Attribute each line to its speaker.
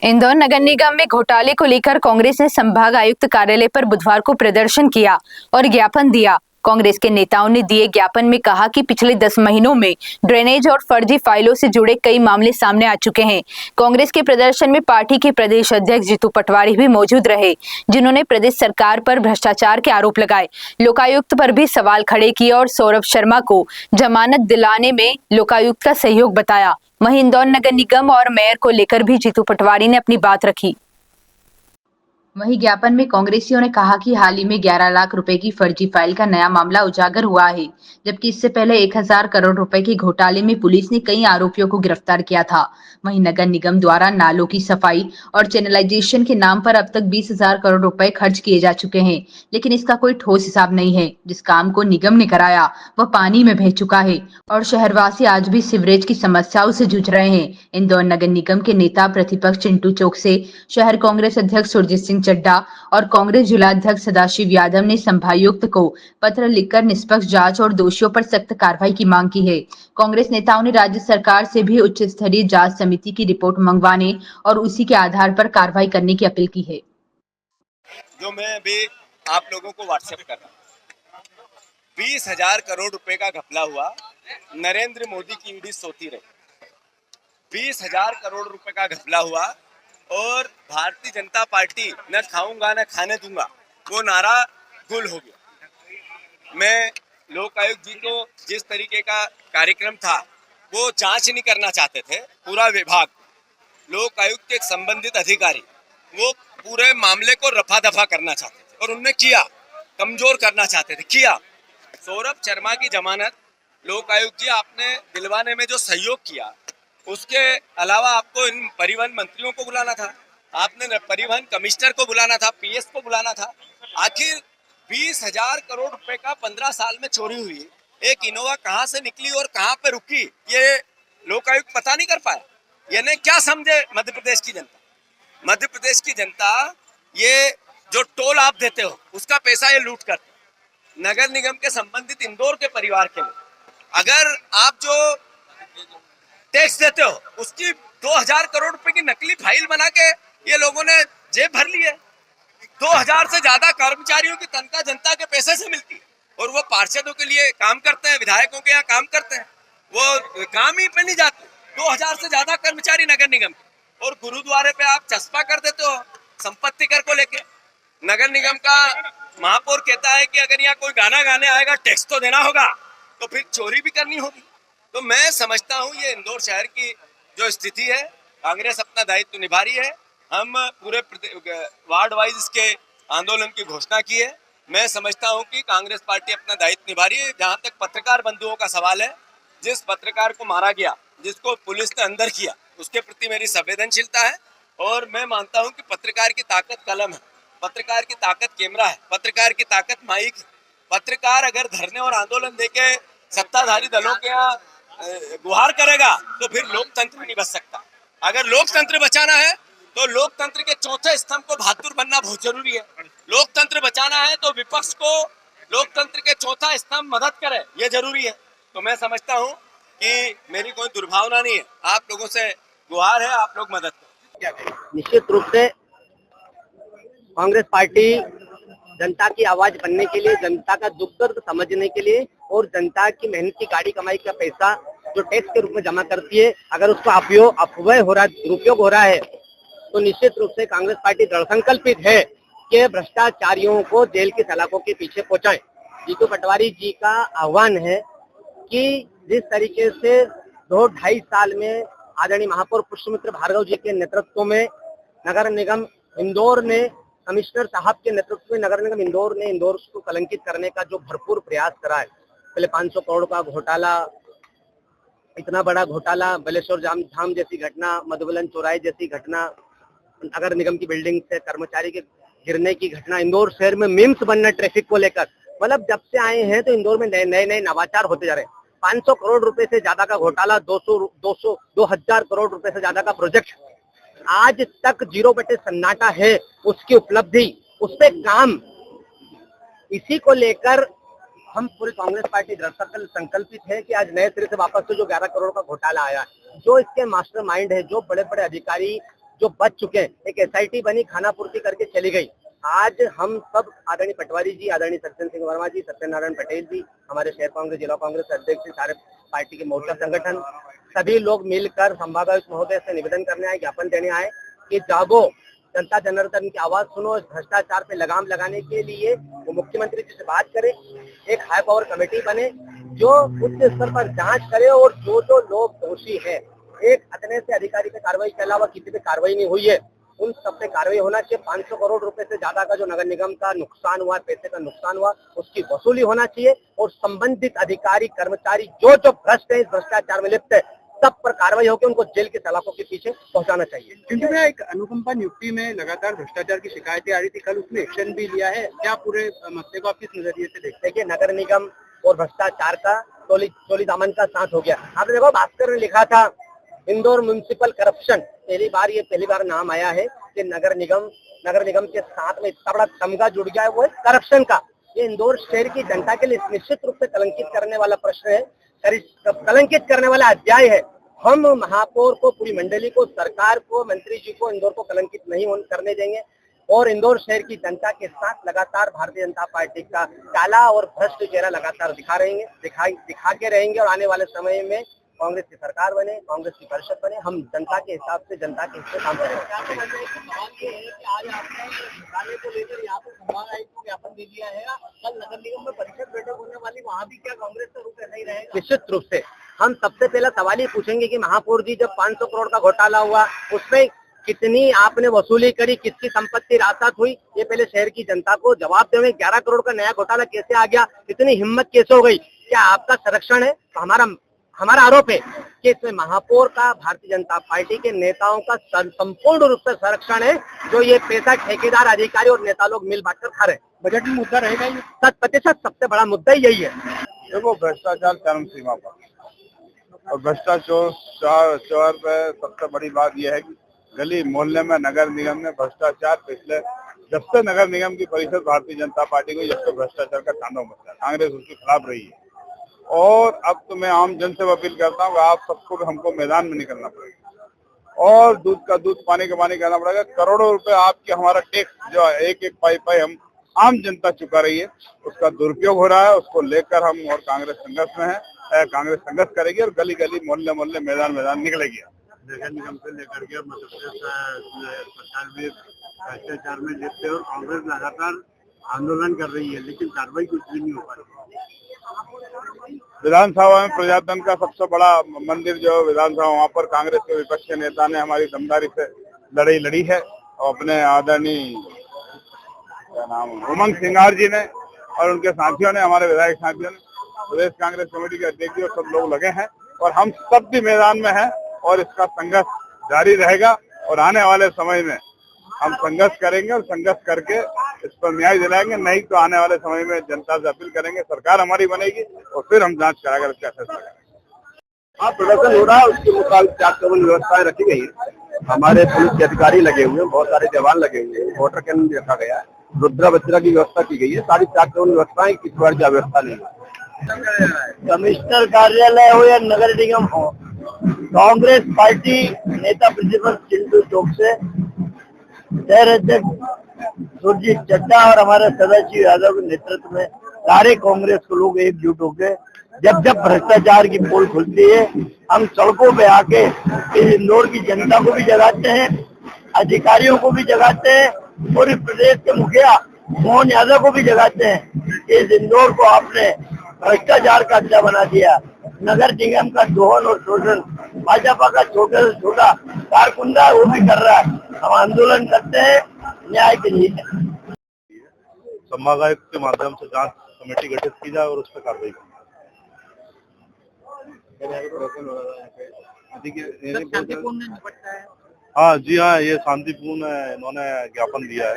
Speaker 1: इंदौर नगर निगम में घोटाले को लेकर कांग्रेस ने संभाग आयुक्त कार्यालय पर बुधवार को प्रदर्शन किया और ज्ञापन दिया। कांग्रेस के नेताओं ने दिए ज्ञापन में कहा कि पिछले 10 महीनों में ड्रेनेज और फर्जी फाइलों से जुड़े कई मामले सामने आ चुके हैं। कांग्रेस के प्रदर्शन में पार्टी के प्रदेश अध्यक्ष जीतू पटवारी भी मौजूद रहे, जिन्होंने प्रदेश सरकार पर भ्रष्टाचार के आरोप लगाए, लोकायुक्त पर भी सवाल खड़े किए और सौरभ शर्मा को जमानत दिलाने में लोकायुक्त का सहयोग बताया। वहीं इंदौर नगर निगम और मेयर को लेकर भी जीतू पटवारी ने अपनी बात रखी। वहीं ज्ञापन में कांग्रेसियों ने कहा कि हाल ही में 11 लाख रुपए की फर्जी फाइल का नया मामला उजागर हुआ है, जबकि इससे पहले 1000 करोड़ रुपए के घोटाले में पुलिस ने कई आरोपियों को गिरफ्तार किया था। वहीं नगर निगम द्वारा नालों की सफाई और चैनलाइजेशन के नाम पर अब तक 20,000 करोड़ रुपए खर्च किए जा चुके हैं, लेकिन इसका कोई ठोस हिसाब नहीं है। जिस काम को निगम ने कराया वह पानी में बह चुका है और शहरवासी आज भी सीवरेज की समस्याओं से जूझ रहे हैं। इंदौर नगर निगम के नेता प्रतिपक्ष चिंटू चौक से शहर कांग्रेस अध्यक्ष सुरजीत सिंह चड्डा और कांग्रेस जिलाध्यक्ष सदाशिव यादव ने संभागायुक्त को पत्र लिखकर निष्पक्ष जांच और दोषियों पर सख्त कार्रवाई की मांग की है। कांग्रेस नेताओं ने राज्य सरकार से भी उच्च स्तरीय जांच समिति की रिपोर्ट मंगवाने और उसी के आधार पर कार्रवाई करने की अपील की है।
Speaker 2: जो मैं अभी आप लोगों को व्हाट्सएप कर रहा हूँ, 20,000 करोड़ रुपए का घपला हुआ, नरेंद्र मोदी की ईडी सोती रही। 20,000 करोड़ रुपए का घपला हुआ और भारतीय जनता पार्टी न खाऊंगा न खाने दूंगा वो नारा गुल हो गया। मैं लोकायुक्त जी को जिस तरीके का कार्यक्रम था वो जांच नहीं करना चाहते थे, पूरा विभाग लोकायुक्त के संबंधित अधिकारी वो पूरे मामले को रफा दफा करना चाहते थे और उनने किया, कमजोर करना चाहते थे, किया। सौरभ शर्मा की जमानत लोकायुक्त जी आपने दिलवाने में जो सहयोग किया, उसके अलावा आपको इन परिवहन मंत्रियों को बुलाना था, आपने परिवहन कमिश्नर को बुलाना था, पीएस को बुलाना था। आखिर 20,000 करोड़ रुपए का 15 साल में चोरी हुई, एक इनोवा कहां से निकली और कहां पे रुकी ये लोकायुक्त पता नहीं कर पाया। यानी क्या समझे मध्य प्रदेश की जनता? मध्य प्रदेश की जनता ये जो टोल आप देते हो उसका पैसा ये लूट करते। नगर निगम के संबंधित इंदौर के परिवार के लिए अगर आप जो टैक्स देते हो उसकी 2,000 करोड़ रुपए की नकली फाइल बना के ये लोगों ने जेब भर ली है। 2,000 से ज्यादा कर्मचारियों की तनख्वाह जनता के पैसे से मिलती है और वो पार्षदों के लिए काम करते हैं, विधायकों के यहाँ काम करते हैं, वो काम ही पे नहीं जाते। 2,000 से ज्यादा कर्मचारी नगर निगम के, और गुरुद्वारे पे आप चस्पा कर देते हो संपत्ति कर को लेके। नगर निगम का महापौर कहता है कि अगर यहाँ कोई गाना गाने आएगा टैक्स तो देना होगा, तो फिर चोरी भी करनी होगी। तो मैं समझता हूँ ये इंदौर शहर की जो स्थिति है, कांग्रेस अपना दायित्व निभा रही है। हम पूरे वार्ड वाइज इसके आंदोलन की घोषणा की है। मैं समझता हूँ कि कांग्रेस पार्टी अपना दायित्व निभा रही है। जहाँ तक पत्रकार बंधुओं का सवाल है, जिस पत्रकार को मारा गया, जिसको पुलिस ने अंदर किया, उसके प्रति मेरी संवेदनशीलता है और मैं मानता हूं कि पत्रकार की ताकत कलम है, पत्रकार की ताकत कैमरा है, पत्रकार की ताकत माइक है। पत्रकार अगर धरने और आंदोलन देके सत्ताधारी दलों के यहाँ गुहार करेगा तो फिर लोकतंत्र नहीं बच सकता। अगर लोकतंत्र बचाना है तो लोकतंत्र के चौथे स्तंभ को बहादुर बनना बहुत जरूरी है। लोकतंत्र बचाना है तो विपक्ष को लोकतंत्र के चौथा स्तंभ मदद करे, ये जरूरी है। तो मैं समझता हूँ कि मेरी कोई दुर्भावना नहीं है, आप लोगों से गुहार है, आप लोग मदद करें।
Speaker 3: निश्चित रूप से कांग्रेस पार्टी जनता की आवाज बनने के लिए, जनता का दुख दर्द समझने के लिए और जनता की मेहनत की गाड़ी कमाई का पैसा जो टैक्स के रूप में जमा करती है, अगर उसका अपव्यय हो रहा है, दुरुपयोग हो रहा है, तो निश्चित रूप से कांग्रेस पार्टी दृढ़ संकल्पित है कि भ्रष्टाचारियों को जेल की सलाखों के पीछे पहुंचाएं। जीतू पटवारी जी का आह्वान है कि जिस तरीके से 2-2.5 साल में आदरणीय महापौर पुष्पमित्र भार्गव जी के नेतृत्व में नगर निगम इंदौर ने, कमिश्नर साहब के नेतृत्व में नगर निगम इंदौर ने इंदौर को कलंकित करने का जो भरपूर प्रयास करा है, पहले 500 करोड़ का घोटाला, इतना बड़ा घोटाला, बलेश्वर धाम जैसी घटना, मधुबलन चौराहे जैसी घटना, नगर निगम की बिल्डिंग से कर्मचारी के गिरने की घटना, इंदौर शहर में मीम्स बनना ट्रैफिक को लेकर। मतलब जब से आए हैं तो इंदौर में नए नवाचार होते जा रहे हैं। 500 करोड़ रुपए से ज्यादा का घोटाला, 2,000 करोड़ रुपए से ज्यादा का प्रोजेक्ट, आज तक 0 बटे सन्नाटा है उसकी उपलब्धि, उस पे काम। इसी को लेकर हम पूरी कांग्रेस पार्टी दृढ़ संकल्पित है कि आज नए सिरे से वापस से जो 11 करोड़ का घोटाला आया, जो इसके मास्टरमाइंड है, जो बड़े बड़े अधिकारी, जो बच चुके हैं। एक एसआईटी बनी, खाना पूर्ति करके चली गई। आज हम सब आदरणीय पटवारी जी, आदरणीय सज्जन सिंह वर्मा जी, सत्यनारायण पटेल जी, हमारे शहर कांग्रेस जिला कांग्रेस अध्यक्ष, सारे पार्टी के मोर्चा संगठन, सभी लोग मिलकर संभागायुक्त महोदय से निवेदन करने आए, ज्ञापन देने आए कि जागो, जनता जनार्दन की आवाज सुनो, भ्रष्टाचार पे लगाम लगाने के लिए वो मुख्यमंत्री जी से बात करें, एक हाई पावर कमेटी बने जो उच्च स्तर पर जांच करे और जो जो लोग दोषी है, एक अतने से अधिकारी पे कार्रवाई के अलावा किसी पे कार्रवाई नहीं हुई है, उन सब पे कार्रवाई होना चाहिए। 500 करोड़ रुपए से ज्यादा का जो नगर निगम का नुकसान हुआ, पैसे का नुकसान हुआ, उसकी वसूली होना चाहिए और संबंधित अधिकारी कर्मचारी जो जो भ्रष्ट है, इस भ्रष्टाचार में लिप्त है, सब पर कार्रवाई होकर उनको जेल के सलाखों के पीछे पहुंचाना चाहिए।
Speaker 4: क्योंकि मैं एक अनुकंपा नियुक्ति में लगातार भ्रष्टाचार की शिकायतें आ रही थी, कल उसने एक्शन भी लिया है, क्या पूरे मसले को आप किस नजरिए से देखते हैं?
Speaker 3: देखिए, नगर निगम और भ्रष्टाचार का चोली दामन का साथ हो गया। आपने देखो, भास्कर ने लिखा था इंदौर म्युनिसिपल करप्शन, पहली बार नाम आया है कि नगर निगम के साथ में इतना बड़ा तमगा जुड़ गया है, वो है करप्शन का। ये इंदौर शहर की जनता के लिए निश्चित रूप से कलंकित करने वाला प्रश्न है, कलंकित करने वाला अध्याय है। हम महापौर को, पूरी मंडली को, सरकार को, मंत्री जी को इंदौर को कलंकित नहीं करने देंगे और इंदौर शहर की जनता के साथ लगातार भारतीय जनता पार्टी का काला और भ्रष्ट चेहरा लगातार दिखा के रहेंगे और आने वाले समय में कांग्रेस की सरकार बने, कांग्रेस की परिषद बने, हम जनता के हिसाब से, जनता के हिस्से काम करेंगे। निश्चित रूप से हम सबसे पहला सवाल ही पूछेंगे कि महापौर जी, जब 500 करोड़ का घोटाला हुआ, उसमें कितनी आपने वसूली करी, किसकी संपत्ति रासात हुई, ये पहले शहर की जनता को जवाब देंगे। 11 करोड़ का नया घोटाला कैसे आ गया, इतनी हिम्मत कैसे हो गई, क्या आपका संरक्षण है? तो हमारा आरोप है कि इसमें महापौर का, भारतीय जनता पार्टी के नेताओं का संपूर्ण रूप से संरक्षण है, जो ये पैसा ठेकेदार, अधिकारी और नेता लोग मिल बांट कर खा रहे हैं।
Speaker 4: बजट में मुद्दा रहेगा ये?
Speaker 3: 100% सबसे बड़ा मुद्दा यही है।
Speaker 5: देखो, भ्रष्टाचार चरम सीमा पर, और भ्रष्टाचार पे सबसे बड़ी बात यह है कि गली मोहल्ले में नगर निगम में भ्रष्टाचार पिछले जब से नगर निगम की परिषद भारतीय जनता पार्टी को, जब से भ्रष्टाचार का तांडव मचा, कांग्रेस उसके खिलाफ रही है। और अब तो मैं आम जन से अपील करता हूँ, आप सबको, हमको मैदान में निकलना पड़ेगा और दूध का दूध, पानी का पानी करना पड़ेगा। करोड़ों रुपए आपके, हमारा टैक्स जो एक एक पाई हम आम जनता चुका रही है, उसका दुरुपयोग हो रहा है। उसको लेकर हम और कांग्रेस संघर्ष में है, कांग्रेस संघर्ष करेगी और गली गली, मोहल्ले मैदान निकलेगी।
Speaker 6: नगर निगम से लेकर के मध्य प्रदेश सरकार भी भ्रष्टाचार में लिप्त है और कांग्रेस लगातार आंदोलन कर रही है, लेकिन कार्रवाई कुछ भी नहीं हो पा रही।
Speaker 5: विधानसभा में प्रजातंत्र का सबसे बड़ा मंदिर जो विधानसभा, वहाँ पर कांग्रेस के विपक्ष के नेता ने हमारी दमदारी से लड़ाई लड़ी है और अपने आदरणीय उमंग सिंगार जी ने और उनके साथियों ने, हमारे विधायक साथियों ने, प्रदेश कांग्रेस कमेटी के अध्यक्ष और सब लोग लगे हैं और हम सब भी मैदान में हैं और इसका संघर्ष जारी रहेगा और आने वाले समय में हम संघर्ष करेंगे और संघर्ष करके इस पर न्याय दिलाएंगे। नहीं तो आने वाले समय में जनता से अपील करेंगे, सरकार हमारी बनेगी और फिर हम जांच कराकर इसका फैसला करेंगे।
Speaker 6: हाँ, प्रदर्शन हो रहा है, उसके मुताबिक चाक चौबंद व्यवस्थाएं रखी गई है। हमारे पुलिस के अधिकारी लगे हुए हैं, बहुत सारे जवान लगे हुए हैं, वोटर कैंप भी रखा गया है, रुद्रा बच्चा की व्यवस्था की गई है। सारी चाक चौबंद व्यवस्थाएं, किस बार की व्यवस्था नहीं है। कमिश्नर कार्यालय हो या नगर निगम हो, कांग्रेस पार्टी नेता प्रिंसिपल चिंटू चौक से शहर अध्यक्ष सुरजीत चड्डा और हमारे सदाशिव यादव के नेतृत्व में सारे कांग्रेस के लोग एकजुट होकर जब भ्रष्टाचार की पोल खुलती है, हम सड़कों पे आके इंदौर की जनता को भी जगाते हैं, अधिकारियों को भी जगाते हैं और प्रदेश के मुखिया मोहन यादव को भी जगाते हैं। इस इंदौर को आपने भ्रष्टाचार का अड्डा बना दिया, नगर निगम का दोहन और शोषण भाजपा का छोटे से छोटा कारकुंडा वो भी कर रहा है। हम आंदोलन करते हैं न्याय के लिए।
Speaker 5: संभागायुक्त के माध्यम से जांच कमेटी गठित की जाए और उस पर कार्रवाई की। हाँ जी, हाँ, ये शांतिपूर्ण है, इन्होंने ज्ञापन दिया है।